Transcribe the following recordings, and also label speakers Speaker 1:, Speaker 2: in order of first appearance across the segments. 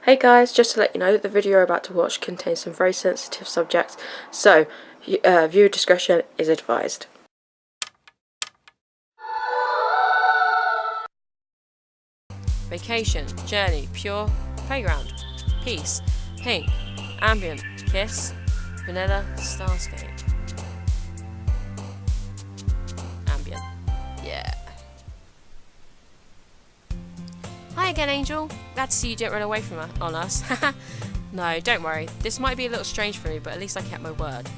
Speaker 1: Hey guys, just to let you know, the video you're about to watch contains some very sensitive subjects, so viewer discretion is advised. Vacation, journey, pure, playground, peace, pink, ambient, kiss, vanilla, starscape. Ambient. Yeah. Hi again, Angel. Glad to see you didn't run away from on us. No, don't worry. This might be a little strange for me, but at least I kept my word.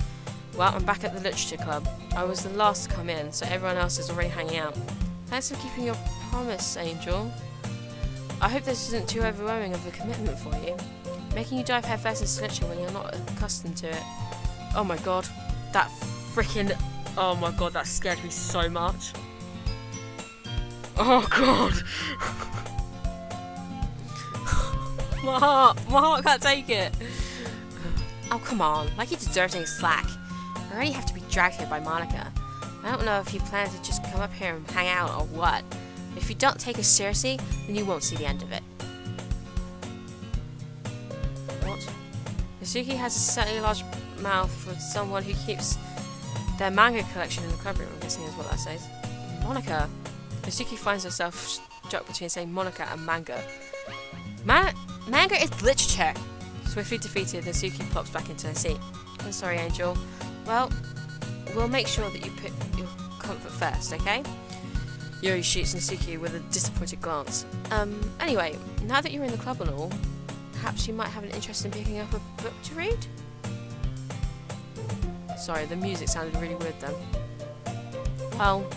Speaker 1: Well, I'm back at the literature club. I was the last to come in, so everyone else is already hanging out. Thanks for keeping your promise, Angel. I hope this isn't too overwhelming of a commitment for you. Making you dive headfirst into literature when you're not accustomed to it. Oh my god. That freaking... Oh my god, that scared me so much. Oh god. My heart can't take it. Oh, come on. Like you deserve any slack. I already have to be dragged here by Monica. I don't know if you plan to just come up here and hang out or what. If you don't take us seriously, then you won't see the end of it. What? Masuki has a certainly large mouth for someone who keeps their manga collection in the club room, I'm guessing is what that says. Monica. Masuki finds herself stuck between saying Monica and manga. Manga is literature! Swiftly defeated, Natsuki plops back into her seat. I'm sorry, Angel. Well, we'll make sure that you put your comfort first, okay? Yuri shoots Natsuki with a disappointed glance. Anyway, now that you're in the club and all, perhaps you might have an interest in picking up a book to read? Sorry, the music sounded really weird then. Well,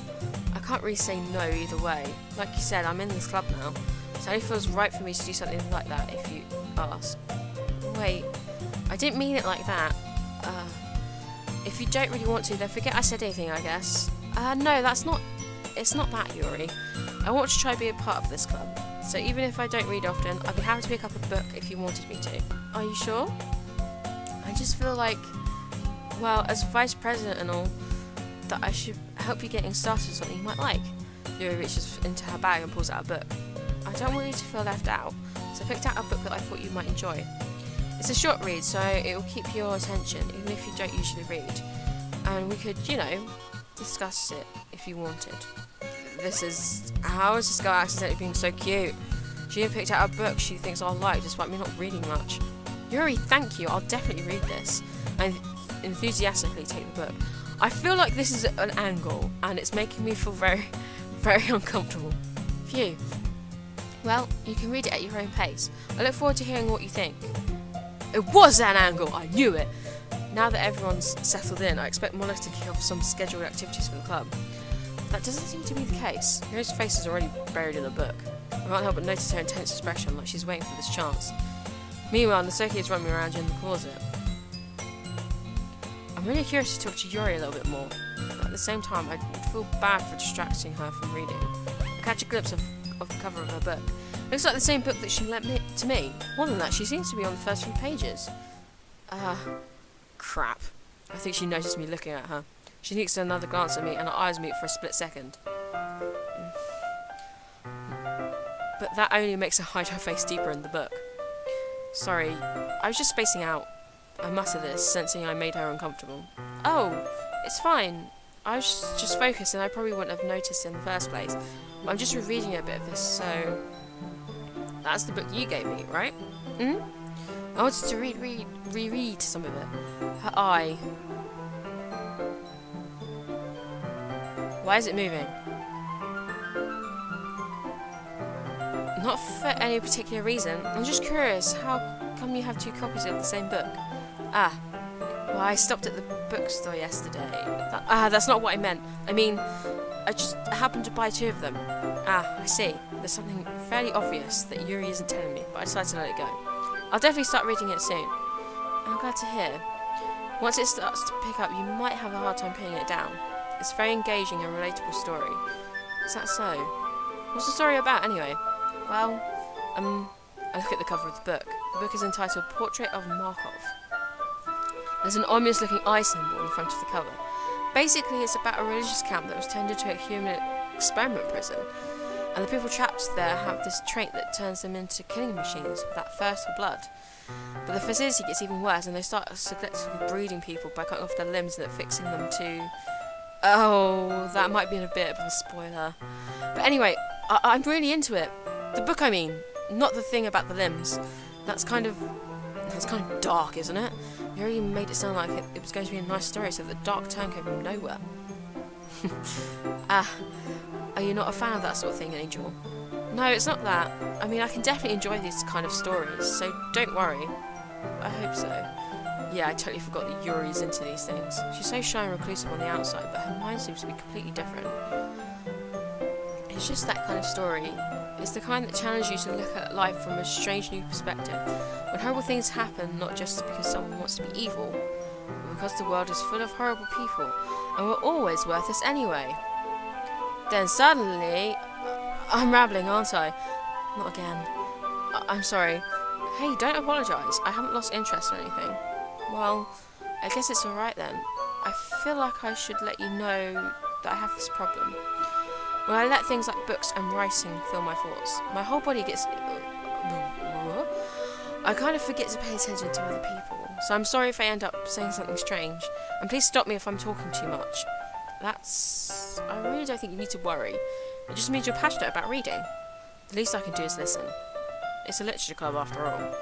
Speaker 1: I can't really say no either way. Like you said, I'm in this club now. So it only feels right for me to do something like that if you ask. Wait, I didn't mean it like that. If you don't really want to, then forget I said anything, I guess. No, it's not that, Yuri. I want to try to be a part of this club. So even if I don't read often, I'd be happy to pick up a book if you wanted me to. Are you sure? I just feel like, well, as vice president and all, that I should help you getting started with something you might like. Yuri reaches into her bag and pulls out a book. I don't want you to feel left out, so I picked out a book that I thought you might enjoy. It's a short read, so it will keep your attention, even if you don't usually read. And we could, discuss it if you wanted. How is this girl accidentally being so cute? She even picked out a book she thinks I'll like, despite me not reading much. Yuri, thank you, I'll definitely read this. I enthusiastically take the book. I feel like this is an angle, and it's making me feel very, very uncomfortable. Phew. Well, you can read it at your own pace. I look forward to hearing what you think. It was an angle! I knew it! Now that everyone's settled in, I expect Monica to kick off some scheduled activities for the club. That doesn't seem to be the case. Yuri's face is already buried in a book. I can't help but notice her intense expression, like she's waiting for this chance. Meanwhile, Natsuki is running around in the closet. I'm really curious to talk to Yuri a little bit more, but at the same time, I feel bad for distracting her from reading. I catch a glimpse of the cover of her book. Looks like the same book that she lent to me. More than that, she seems to be on the first few pages. Crap. I think she noticed me looking at her. She sneaks another glance at me and our eyes meet for a split second. But that only makes her hide her face deeper in the book. Sorry, I was just spacing out. I mutter this, sensing I made her uncomfortable. Oh, it's fine. I was just focused and I probably wouldn't have noticed in the first place. I'm just rereading a bit of this, so... That's the book you gave me, right? I wanted to reread some of it. Her eye. Why is it moving? Not for any particular reason. I'm just curious, how come you have two copies of the same book? Well, I stopped at the bookstore yesterday. That's not what I meant. I mean, I just happened to buy two of them. I see. There's something fairly obvious that Yuri isn't telling me, but I decided to let it go. I'll definitely start reading it soon. I'm glad to hear. Once it starts to pick up, you might have a hard time pinning it down. It's a very engaging and relatable story. Is that so? What's the story about, anyway? Well, I look at the cover of the book. The book is entitled Portrait of Markov. There's an ominous-looking eye symbol in front of the cover. Basically, it's about a religious camp that was turned into a human experiment prison. And the people trapped there have this trait that turns them into killing machines with that thirst for blood. But the facility gets even worse, and they start selectively breeding people by cutting off their limbs and fixing them to... Oh, that might be a bit of a spoiler. But anyway, I'm really into it. The book, I mean, not the thing about the limbs. That's kind of dark, isn't it? You already made it sound like it was going to be a nice story, so the dark turn came from nowhere. Are you not a fan of that sort of thing, Angel? No, it's not that. I mean, I can definitely enjoy these kind of stories, so don't worry. I hope so. Yeah, I totally forgot that Yuri's into these things. She's so shy and reclusive on the outside, but her mind seems to be completely different. It's just that kind of story. It's the kind that challenges you to look at life from a strange new perspective. When horrible things happen, not just because someone wants to be evil, but because the world is full of horrible people, and we're always worthless anyway. Then suddenly... I'm rambling, aren't I? Not again. I'm sorry. Hey, don't apologise. I haven't lost interest or anything. Well, I guess it's alright then. I feel like I should let you know that I have this problem. When I let things like books and writing fill my thoughts, my whole body gets... I kind of forget to pay attention to other people. So I'm sorry if I end up saying something strange. And please stop me if I'm talking too much. I really don't think you need to worry. It just means you're passionate about reading. The least I can do is listen. It's a literature club after all.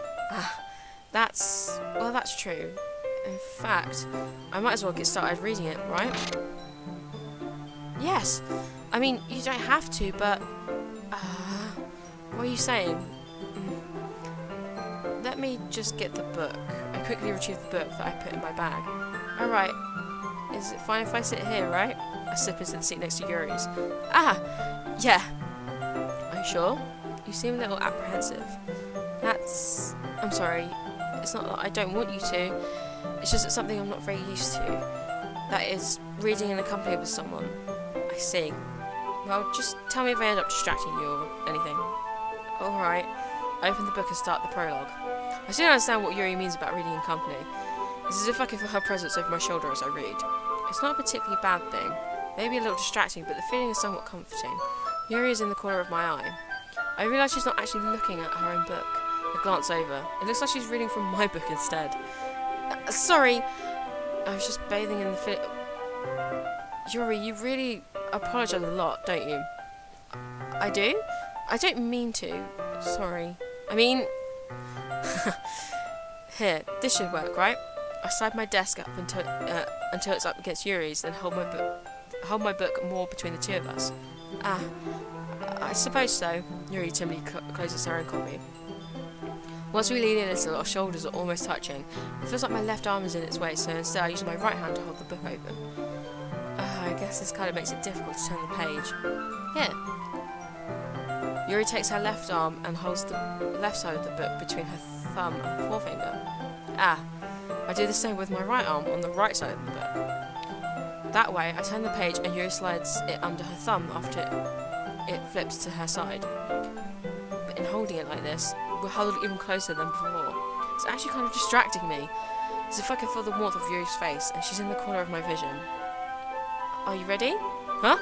Speaker 1: That's true. In fact, I might as well get started reading it, right? Yes. I mean, you don't have to, but... what are you saying? Let me just get the book. I quickly retrieved the book that I put in my bag. Alright. Is it fine if I sit here, right? I slip into the seat next to Yuri's. Yeah. Are you sure? You seem a little apprehensive. I'm sorry. It's not that I don't want you to. It's just something I'm not very used to. That is, reading in the company with someone. I see. Well, just tell me if I end up distracting you or anything. Alright. I open the book and start the prologue. I still don't understand what Yuri means about reading in company. It's as if I can feel her presence over my shoulder as I read. It's not a particularly bad thing. Maybe a little distracting, but the feeling is somewhat comforting. Yuri is in the corner of my eye. I realise she's not actually looking at her own book. I glance over. It looks like she's reading from my book instead. Sorry. I was just bathing in the Yuri, you really apologise a lot, don't you? I do? I don't mean to. Sorry. I mean... Here, this should work, right? I slide my desk up until it's up against Yuri's, then hold my book more between the two of us. I suppose so. Yuri timidly closes her own copy. Once we lean in a little, our shoulders are almost touching. It feels like my left arm is in its way, so instead I use my right hand to hold the book open. I guess this kind of makes it difficult to turn the page. Here. Yuri takes her left arm and holds the left side of the book between her thumb and forefinger. I do the same with my right arm on the right side of the book. That way, I turn the page and Yuri slides it under her thumb after it flips to her side. But in holding it like this, we're huddled even closer than before. It's actually kind of distracting me. As if I can feel the warmth of Yuri's face, and she's in the corner of my vision. Are you ready? Huh?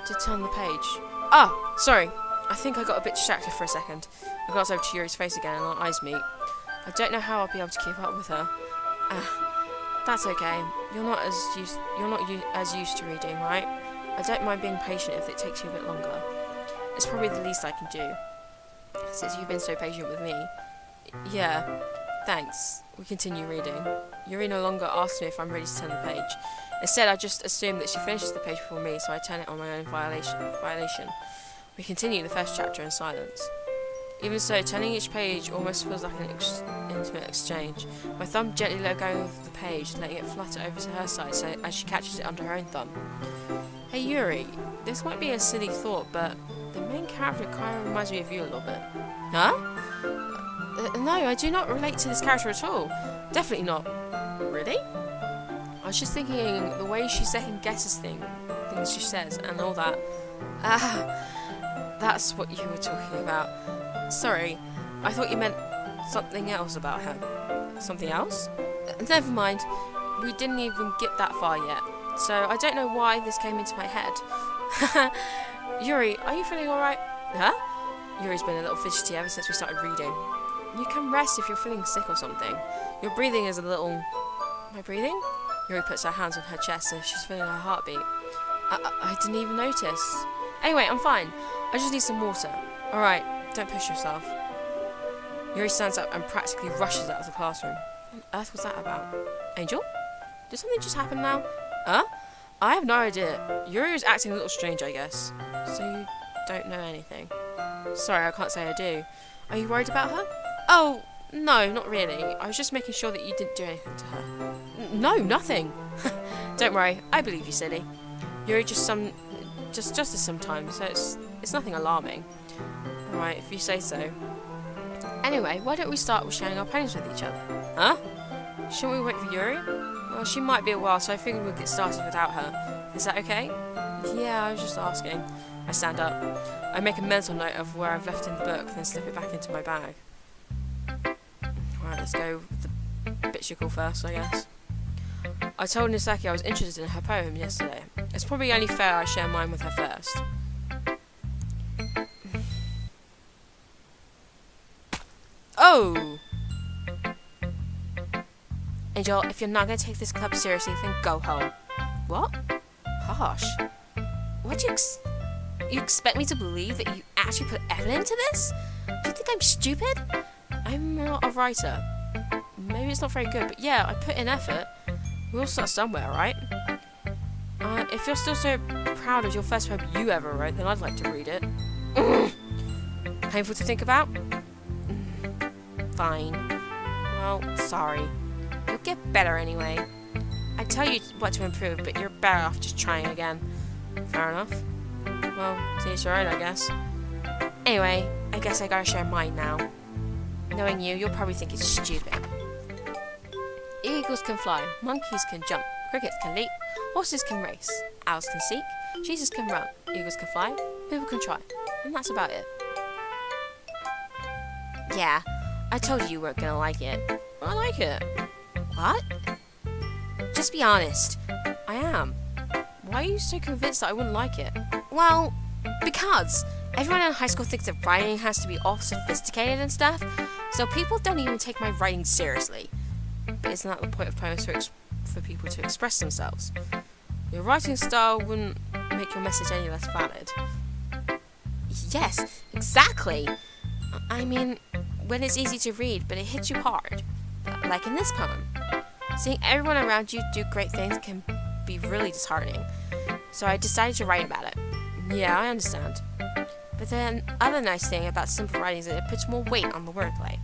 Speaker 1: To turn the page. Sorry. I think I got a bit distracted for a second. I glance over to Yuri's face again and our eyes meet. I don't know how I'll be able to keep up with her. That's okay. You're not as used to reading, right? I don't mind being patient if it takes you a bit longer. It's probably the least I can do. Since you've been so patient with me. Yeah, thanks. We continue reading. Yuri no longer asks me if I'm ready to turn the page. Instead, I just assume that she finishes the page before me, so I turn it on my own violation. We continue the first chapter in silence. Even so, turning each page almost feels like an intimate exchange. My thumb gently let go of the page, letting it flutter over to her side so as she catches it under her own thumb. Hey Yuri, this might be a silly thought, but the main character kind of reminds me of you a little bit. Huh? No, I do not relate to this character at all. Definitely not. Really? I was just thinking the way she second guesses things she says and all that. That's what you were talking about. Sorry, I thought you meant something else about her. Something else? Never mind. We didn't even get that far yet. So I don't know why this came into my head. Yuri, are you feeling alright? Huh? Yuri's been a little fidgety ever since we started reading. You can rest if you're feeling sick or something. Your breathing is a little... Am I breathing? Yuri puts her hands on her chest as if she's feeling her heartbeat. I didn't even notice. Anyway, I'm fine. I just need some water. Alright, don't push yourself. Yuri stands up and practically rushes out of the classroom. What on earth was that about? Angel? Did something just happen now? Huh? I have no idea. Yuri was acting a little strange, I guess. So you don't know anything? Sorry, I can't say I do. Are you worried about her? Oh, no, not really. I was just making sure that you didn't do anything to her. No, nothing. Don't worry, I believe you, silly. Yuri just does this sometimes, so it's nothing alarming. Alright, if you say so. Anyway, why don't we start with sharing our poems with each other? Huh? Shouldn't we wait for Yuri? Well, she might be a while, so I figured we'd get started without her. Is that okay? Yeah, I was just asking. I stand up. I make a mental note of where I've left in the book, then slip it back into my bag. Alright, let's go with the bits you call first, I guess. I told Nisaki I was interested in her poem yesterday. It's probably only fair I share mine with her first. Oh! Angel, if you're not going to take this club seriously, then go home. What? Harsh. What do you expect me to believe that you actually put effort into this? Do you think I'm stupid? I'm not a writer. Maybe it's not very good, but yeah, I put in effort. We all start somewhere, right? If you're still so proud of your first poem you ever wrote, then I'd like to read it. Painful to think about? Fine. Well, sorry. You'll get better anyway. I tell you what to improve, but you're better off just trying again. Fair enough. Well, to each your own, I guess. Anyway, I guess I gotta share mine now. Knowing you, you'll probably think it's stupid. Eagles can fly, monkeys can jump, crickets can leap, horses can race, owls can seek, cheeses can run, eagles can fly, people can try. And that's about it. Yeah, I told you you weren't gonna like it. I like it. What? Just be honest. I am. Why are you so convinced that I wouldn't like it? Well, because everyone in high school thinks that writing has to be all sophisticated and stuff, so people don't even take my writing seriously. But isn't that the point of poems for people to express themselves? Your writing style wouldn't make your message any less valid. Yes, exactly. I mean, when it's easy to read, but it hits you hard. Like in this poem. Seeing everyone around you do great things can be really disheartening. So I decided to write about it. Yeah, I understand. But then, other nice thing about simple writing is that it puts more weight on the wordplay.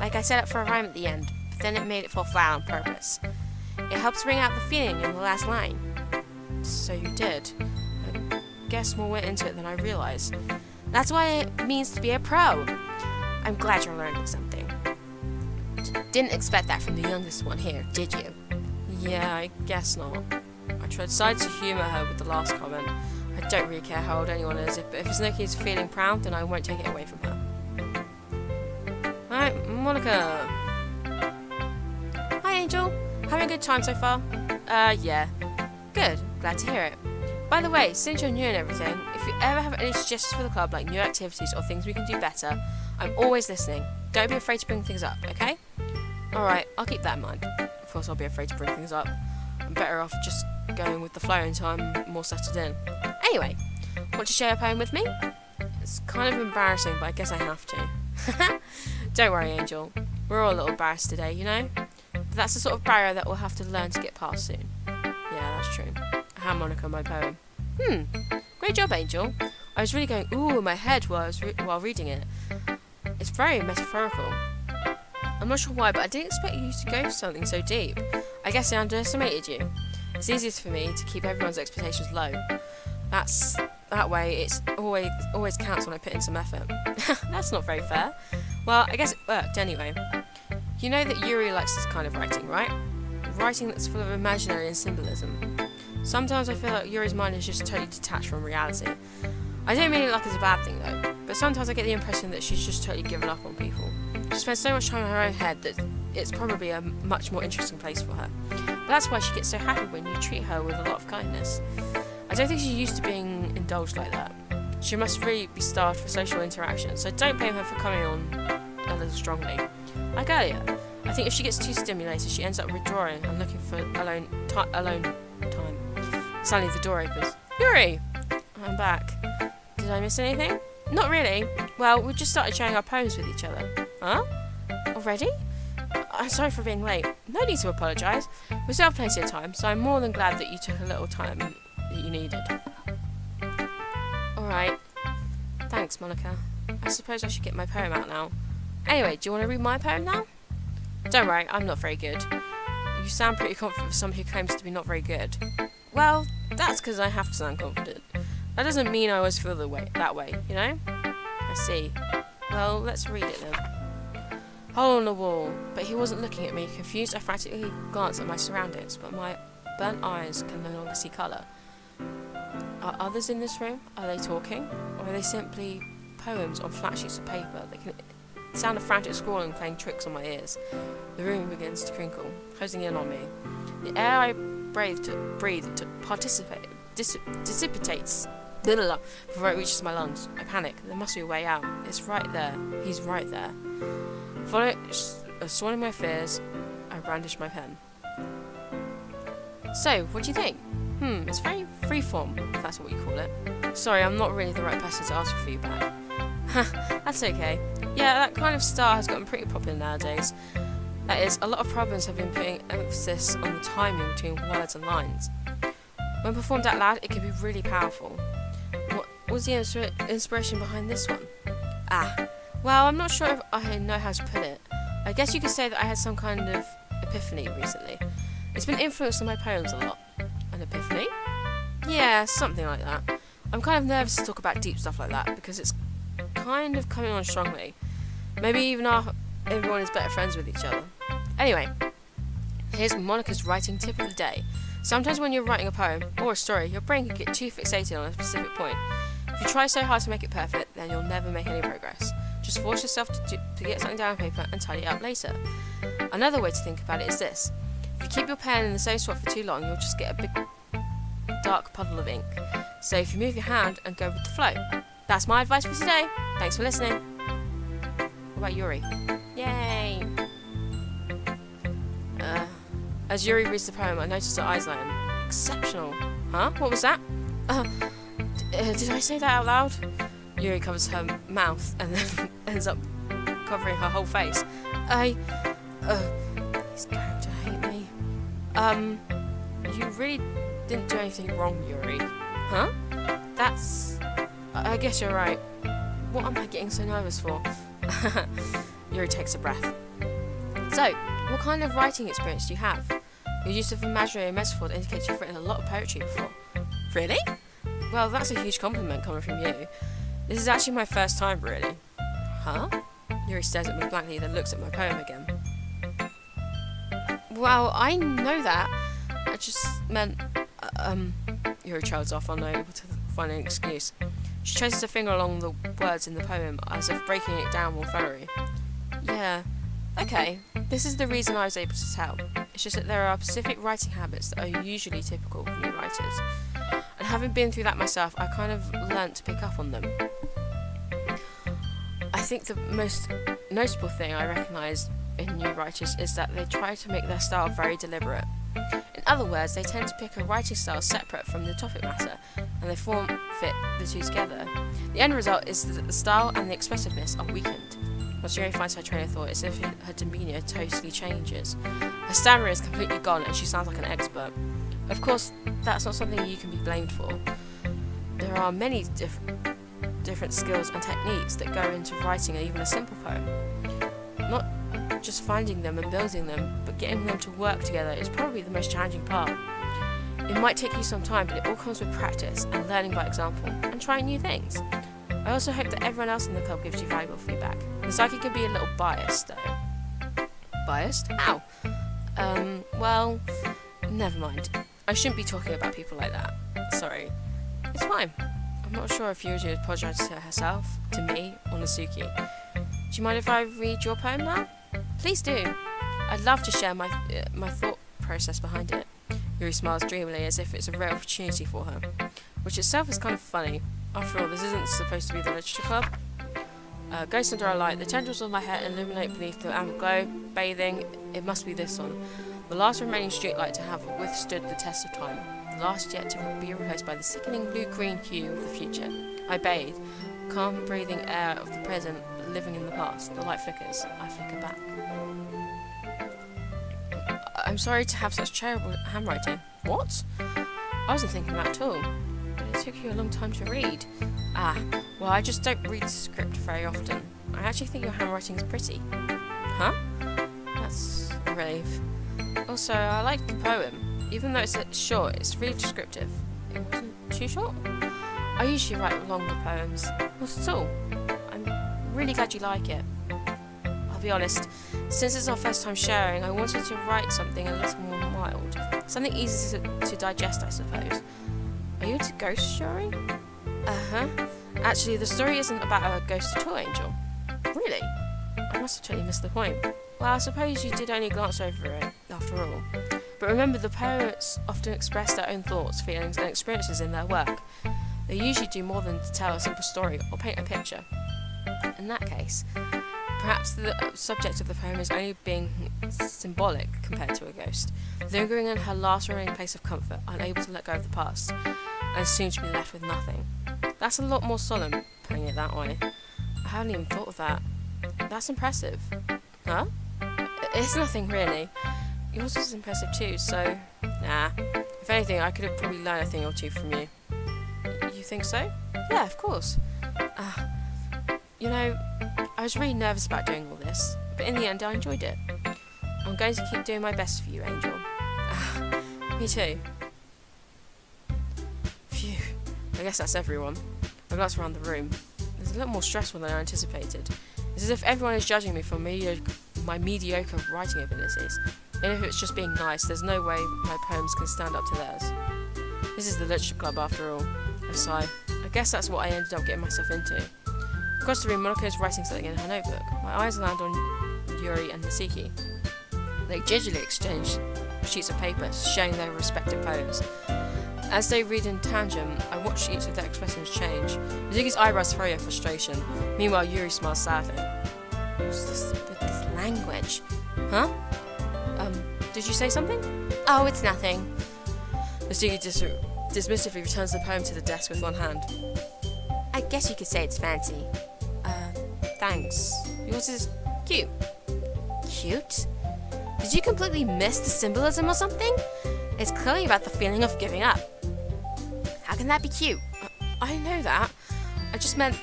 Speaker 1: Like I set up for a rhyme at the end, but then it made it fall flat on purpose. It helps bring out the feeling in the last line. So you did. I guess more went into it than I realized. That's what it means to be a pro. I'm glad you're learning something. Didn't expect that from the youngest one here, did you? Yeah, I guess not. I tried to humour her with the last comment. I don't really care how old anyone is, but if Snooki's feeling proud, then I won't take it away from her. Alright, Monica. Hi, Angel. Having a good time so far? Yeah. Good. Glad to hear it. By the way, since you're new and everything, if you ever have any suggestions for the club, like new activities or things we can do better, I'm always listening. Don't be afraid to bring things up, okay? Alright, I'll keep that in mind. Of course, I'll be afraid to bring things up. I'm better off just going with the flow until I'm more settled in. Anyway, want to share a poem with me? It's kind of embarrassing, but I guess I have to. Don't worry, Angel. We're all a little embarrassed today, you know? But that's the sort of barrier that we'll have to learn to get past soon. Yeah, that's true. Harmonica, my poem. Great job, Angel. I was really going ooh in my head while reading it. It's very metaphorical. I'm not sure why, but I didn't expect you to go for something so deep. I guess I underestimated you. It's easiest for me to keep everyone's expectations low. That way it's always counts when I put in some effort. That's not very fair. Well, I guess it worked anyway. You know that Yuri likes this kind of writing, right? Writing that's full of imaginary and symbolism. Sometimes I feel like Yuri's mind is just totally detached from reality. I don't mean it like it's a bad thing though, but sometimes I get the impression that she's just totally given up on people. She spends so much time in her own head that it's probably a much more interesting place for her. But that's why she gets so happy when you treat her with a lot of kindness. I don't think she's used to being indulged like that. She must really be starved for social interaction, so don't blame her for coming on a little strongly. Like earlier, I think if she gets too stimulated, she ends up withdrawing and looking for alone time. Suddenly the door opens. Yuri! I'm back. Did I miss anything? Not really. Well, we just started sharing our poems with each other. Huh? Already? I'm sorry for being late. No need to apologise. We still have plenty of time, so I'm more than glad that you took a little time that you needed. Alright. Thanks, Monica. I suppose I should get my poem out now. Anyway, do you want to read my poem now? Don't worry, I'm not very good. You sound pretty confident for someone who claims to be not very good. Well, that's because I have to sound confident. That doesn't mean I always feel that way, you know? I see. Well, let's read it then. Hole on the wall. But he wasn't looking at me. Confused, I frantically glanced at my surroundings, but my burnt eyes can no longer see colour. Are others in this room? Are they talking? Or are they simply poems on flat sheets of paper? The sound of frantic scrawling playing tricks on my ears. The room begins to crinkle, closing in on me. The air I breathe dissipates before it reaches my lungs. I panic. There must be a way out. It's right there. He's right there. Swallowing my fears, I brandish my pen. So, what do you think? It's very freeform, if that's what you call it. Sorry, I'm not really the right person to ask for feedback. That's okay. Yeah, that kind of style has gotten pretty popular nowadays. That is, a lot of problems have been putting emphasis on the timing between words and lines. When performed out loud, it can be really powerful. What was the inspiration behind this one? Well, I'm not sure if I know how to put it. I guess you could say that I had some kind of epiphany recently. It's been influenced on my poems a lot. An epiphany? Yeah, something like that. I'm kind of nervous to talk about deep stuff like that because it's kind of coming on strongly. Maybe even everyone is better friends with each other. Anyway, here's Monica's writing tip of the day. Sometimes when you're writing a poem or a story, your brain can get too fixated on a specific point. If you try so hard to make it perfect, then you'll never make any progress. Just force yourself to get something down on paper and tidy it up later. Another way to think about it is this. If you keep your pen in the same spot for too long, you'll just get a big dark puddle of ink. So if you move your hand and go with the flow. That's my advice for today. Thanks for listening. What about Yuri? Yay! As Yuri reads the poem, I noticed her eyes lighten. Exceptional. Huh? What was that? Did I say that out loud? Yuri covers her mouth and then ends up covering her whole face. He's going to hate me. You really didn't do anything wrong, Yuri. Huh? I guess you're right. What am I getting so nervous for? Yuri takes a breath. So, what kind of writing experience do you have? Your use of imaginary and metaphor indicates you've written a lot of poetry before. Really? Well, that's a huge compliment coming from you. This is actually my first time, really. Huh? Yuri stares at me blankly, then looks at my poem again. Well, I know that. I just meant... Yuri trails off, unable to find an excuse. She traces her finger along the words in the poem, as if breaking it down more thoroughly. Yeah. Okay. This is the reason I was able to tell. It's just that there are specific writing habits that are usually typical of new writers. And having been through that myself, I kind of learnt to pick up on them. I think the most notable thing I recognise in new writers is that they try to make their style very deliberate. In other words, they tend to pick a writing style separate from the topic matter, and they fit the two together. The end result is that the style and the expressiveness are weakened. Once Yuri finds her train of thought, it's as if her demeanour totally changes. Her stammer is completely gone and she sounds like an expert. Of course, that's not something you can be blamed for. There are many different skills and techniques that go into writing even a simple poem. Not just finding them and building them, but getting them to work together is probably the most challenging part. It might take you some time, but it all comes with practice and learning by example, and trying new things. I also hope that everyone else in the club gives you valuable feedback. The psychic can be a little biased, though. Biased? How? Well, never mind. I shouldn't be talking about people like that. Sorry. It's fine. I'm not sure if Yuri would apologise to herself, to me, or Nasuki. Do you mind if I read your poem now? Please do. I'd love to share my thought process behind it. Yuri smiles dreamily as if it's a rare opportunity for her, which itself is kind of funny. After all, this isn't supposed to be the literature club. Ghost under a light. The tendrils of my hair illuminate beneath the amber glow. Bathing. It must be this one. The last remaining streetlight to have withstood the test of time. The last yet to be replaced by the sickening blue-green hue of the future. I bathe. Calm, breathing air of the present, living in the past. The light flickers. I flicker back. I'm sorry to have such terrible handwriting. What? I wasn't thinking that at all. But it took you a long time to read. Well, I just don't read the script very often. I actually think your handwriting is pretty. Huh? That's a relief. Also, I like the poem. Even though it's short, it's really descriptive. It wasn't too short? I usually write longer poems. Not at all. I'm really glad you like it. I'll be honest, since it's our first time sharing, I wanted to write something a little more mild. Something easy to digest, I suppose. Are you into ghost story? Actually, the story isn't about a ghost at all, Angel. Really? I must have totally missed the point. Well, I suppose you did only glance over it, after all. But remember, the poets often express their own thoughts, feelings, and experiences in their work. They usually do more than to tell a simple story or paint a picture. In that case, perhaps the subject of the poem is only being symbolic compared to a ghost, lingering in her last remaining place of comfort, unable to let go of the past, and soon to be left with nothing. That's a lot more solemn, putting it that way. I hadn't even thought of that. That's impressive. Huh? It's nothing really. Yours is impressive too, so nah. If anything, I could have probably learned a thing or two from you. You think so? Yeah, of course. You know, I was really nervous about doing all this, but in the end I enjoyed it. I'm going to keep doing my best for you, Angel. Me too. Phew. I guess that's everyone. I glanced around the room. It's a little more stressful than I anticipated. It's as if everyone is judging me for my mediocre writing abilities. And if it's just being nice, there's no way my poems can stand up to theirs. This is the literature club after all. I sigh. I guess that's what I ended up getting myself into. Across the room, Monica is writing something in her notebook. My eyes land on Yuri and Nasuki. They gingerly exchange sheets of paper, sharing their respective poems. As they read in tandem, I watch each of their expressions change. Nasuki's eyebrows furrow in frustration. Meanwhile, Yuri smiles sadly. What's this with this language? Huh? Did you say something? Oh, it's nothing. Nasuki dismissively returns the poem to the desk with one hand. I guess you could say it's fancy. Thanks. Yours is cute. Cute? Did you completely miss the symbolism or something? It's clearly about the feeling of giving up. How can that be cute? I know that. I just meant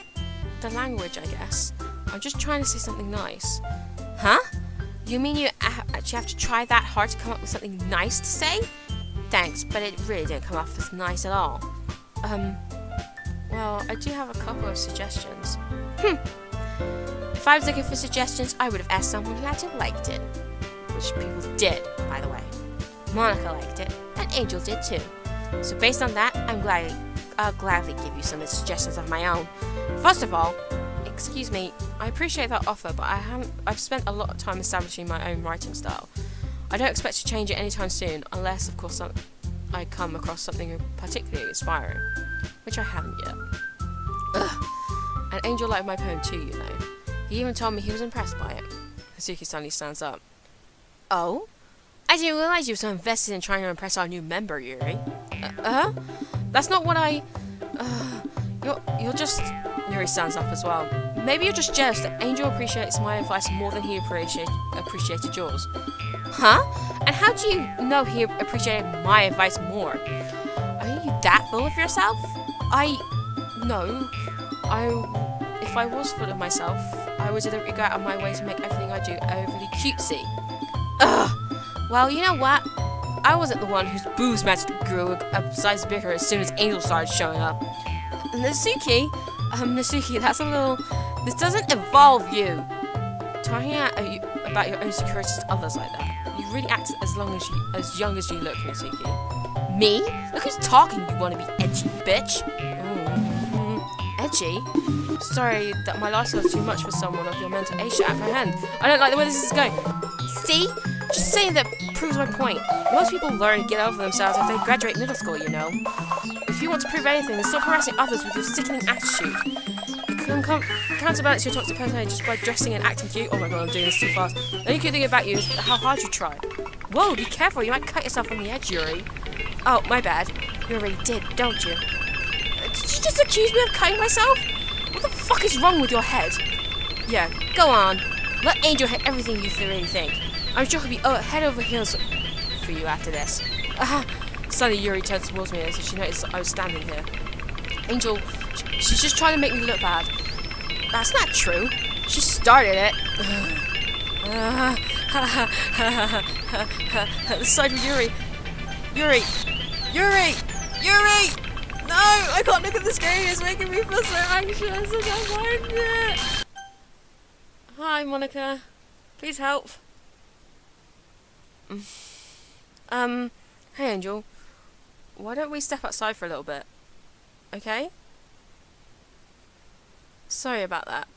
Speaker 1: the language, I guess. I'm just trying to say something nice. Huh? You mean you actually have to try that hard to come up with something nice to say? Thanks, but it really didn't come off as nice at all. Well, I do have a couple of suggestions. If I was looking for suggestions, I would have asked someone who actually liked it. Which people did, by the way. Monica liked it, and Angel did too. So based on that, I'll gladly give you some suggestions of my own. First of all, excuse me, I appreciate that offer, but I've spent a lot of time establishing my own writing style. I don't expect to change it anytime soon, unless, of course, I come across something particularly inspiring, which I haven't yet. Ugh. And Angel liked my poem too, you know. He even told me he was impressed by it. Hazuki suddenly stands up. Oh? I didn't realize you were so invested in trying to impress our new member, Yuri. That's not what I... You're just... Yuri stands up as well. Maybe you're just jealous that Angel appreciates my advice more than he appreciated yours. Huh? And how do you know he appreciated my advice more? Are you that full of yourself? No. If I was full of myself, I would deliberately go out of my way to make everything I do overly cutesy. Ugh! Well, you know what? I wasn't the one whose booze magic grew a size bigger as soon as Angel started showing up. Nasuki, that's a little... This doesn't involve you. Talking about your own securities to others like that. You really act as young as you look, Nasuki. Me? Look who's talking, you wanna be edgy bitch. Edgy? Sorry that my lifestyle is too much for someone of your mental age to apprehend. I don't like the way this is going. See? Just saying that proves my point. Most people learn to get over themselves after they graduate middle school, you know. If you want to prove anything, then stop harassing others with your sickening attitude. You can counterbalance your toxic personality just by dressing and acting cute. Oh my god, I'm doing this too fast. The only good thing about you is how hard you try. Whoa, be careful, you might cut yourself on the edge, Yuri. Oh, my bad. You already did, don't you? Did you just accuse me of cutting myself? What the fuck is wrong with your head? Yeah, go on. Let Angel hit everything you really think. I'm sure he'll be head over heels for you after this. Suddenly Yuri turned towards me as if she noticed I was standing here. Angel, she's just trying to make me look bad. That's not true. She started it. The side of Yuri. Yuri! No! I can't look at the screen. It's making me feel so anxious. I can't find it. Hi, Monica. Please help. Hey, Angel. Why don't we step outside for a little bit? Okay? Sorry about that.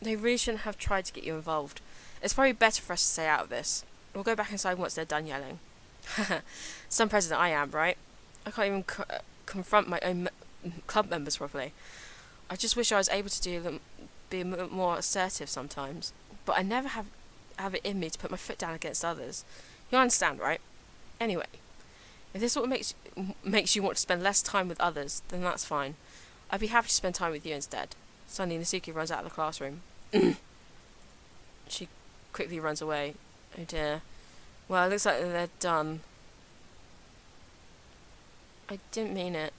Speaker 1: They really shouldn't have tried to get you involved. It's probably better for us to stay out of this. We'll go back inside once they're done yelling. Some president I am, right? I can't even confront my own club members properly. I just wish I was able to be more assertive sometimes. But I never have it in me to put my foot down against others. You understand, right? Anyway, if this is what makes you want to spend less time with others, then that's fine. I'd be happy to spend time with you instead. Suddenly, Nasuki runs out of the classroom. She quickly runs away. Oh dear. Well, it looks like they're done. I didn't mean it.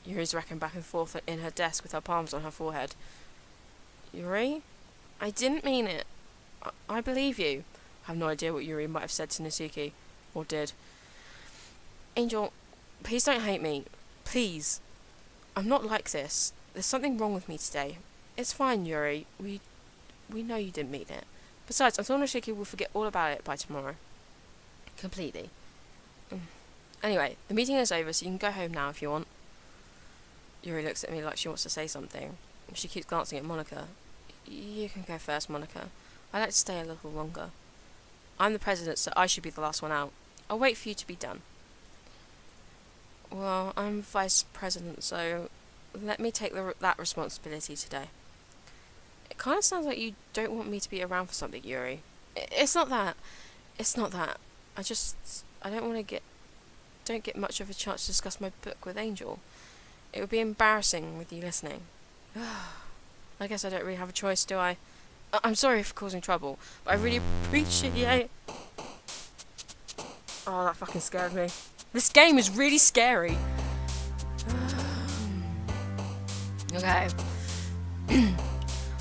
Speaker 1: Yuri's racking back and forth in her desk with her palms on her forehead. Yuri? I didn't mean it. I believe you. I have no idea what Yuri might have said to Nasuki. Or did. Angel, please don't hate me. Please. I'm not like this. There's something wrong with me today. It's fine, Yuri. We know you didn't mean it. Besides, I'm sure Nasuki will forget all about it by tomorrow. Completely. Anyway, the meeting is over, so you can go home now if you want. Yuri looks at me like she wants to say something. She keeps glancing at Monica. You can go first, Monica. I'd like to stay a little longer. I'm the president, so I should be the last one out. I'll wait for you to be done. Well, I'm vice president, so let me take that responsibility today. It kind of sounds like you don't want me to be around for something, Yuri. It's not that. I don't get much of a chance to discuss my book with Angel. It would be embarrassing with you listening. I guess I don't really have a choice, do I? I'm sorry for causing trouble, but I really appreciate... Oh, that fucking scared me. This game is really scary. Okay.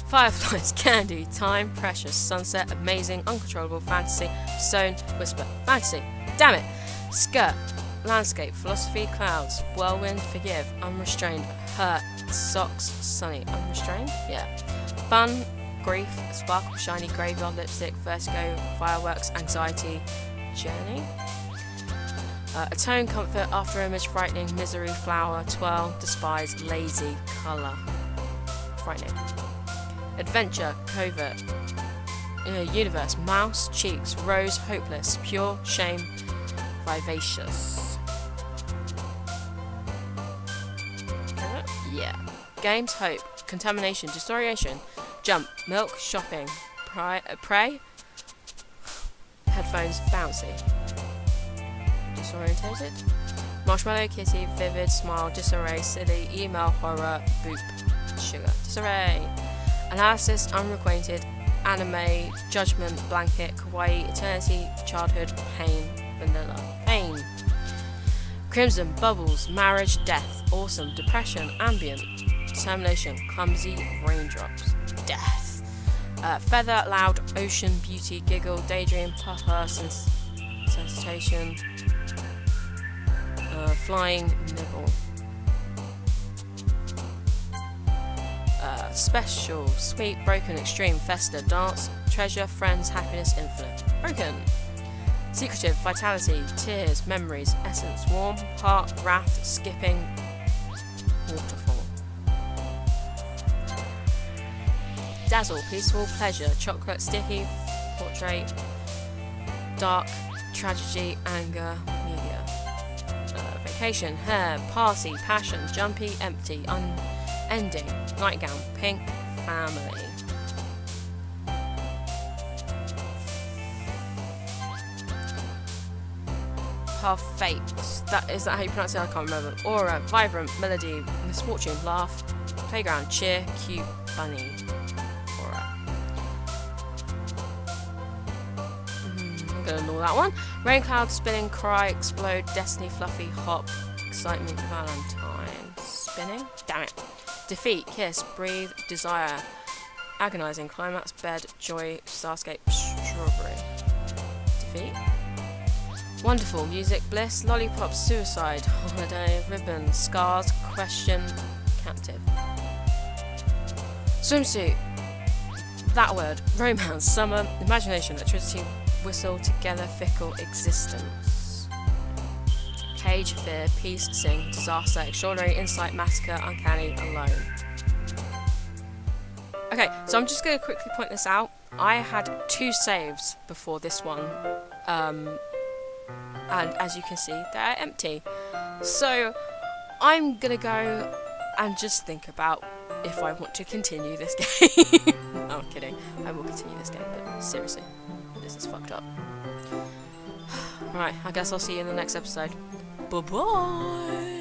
Speaker 1: Fireflies, candy, time, precious, sunset, amazing, uncontrollable, fantasy, stone, whisper, fantasy, damn it, skirt, landscape, philosophy, clouds, whirlwind, forgive, unrestrained, hurt, socks, sunny, unrestrained, yeah, fun, grief, sparkle, shiny, graveyard, lipstick, vertigo, fireworks, anxiety, journey, atone, comfort, after image, frightening, misery, flower, twirl, despise, lazy, colour, frightening, adventure, covert, universe, mouse, cheeks, rose, hopeless, pure, shame, vivacious. Yeah. Games, hope, contamination, disorientation, jump, milk, shopping, prey, headphones, bouncy, disorientated, marshmallow, kitty, vivid, smile, disarray, silly, email, horror, boop, sugar, disarray, analysis, unrequited, anime, judgment, blanket, kawaii, eternity, childhood, pain, vanilla, pain, crimson, bubbles, marriage, death, awesome, depression, ambient, determination, clumsy, raindrops, death, feather, loud, ocean, beauty, giggle, daydream, puffer, sensation, flying, nibble, special, sweet, broken, extreme, festa, dance, treasure, friends, happiness, infinite, broken, secretive, vitality, tears, memories, essence, warm, heart, wrath, skipping, waterfall, dazzle, peaceful, pleasure, chocolate, sticky, portrait, dark, tragedy, anger, media. Vacation, hair, party, passion, jumpy, empty, unending, nightgown, pink, family. Parfait. Is that how you pronounce it? I can't remember. Aura, vibrant, melody, misfortune, laugh, playground, cheer, cute, funny. Aura. I'm gonna ignore that one. Rain cloud, spinning, cry, explode, destiny, fluffy, hop, excitement, valentine. Spinning? Damn it. Defeat, kiss, breathe, desire, agonizing, climax, bed, joy, starscape, strawberry. Defeat. Wonderful, music, bliss, lollipop, suicide, holiday, ribbon, scars, question, captive. Swimsuit, that word, romance, summer, imagination, electricity, whistle, together, fickle, existence. Cage, fear, peace, sing, disaster, extraordinary, insight, massacre, uncanny, alone. Okay, so I'm just going to quickly point this out. I had 2 saves before this one. And as you can see, they're empty. So I'm gonna go and just think about if I want to continue this game. No, I'm kidding. I will continue this game, but seriously, this is fucked up. Right, I guess I'll see you in the next episode. Bye-bye!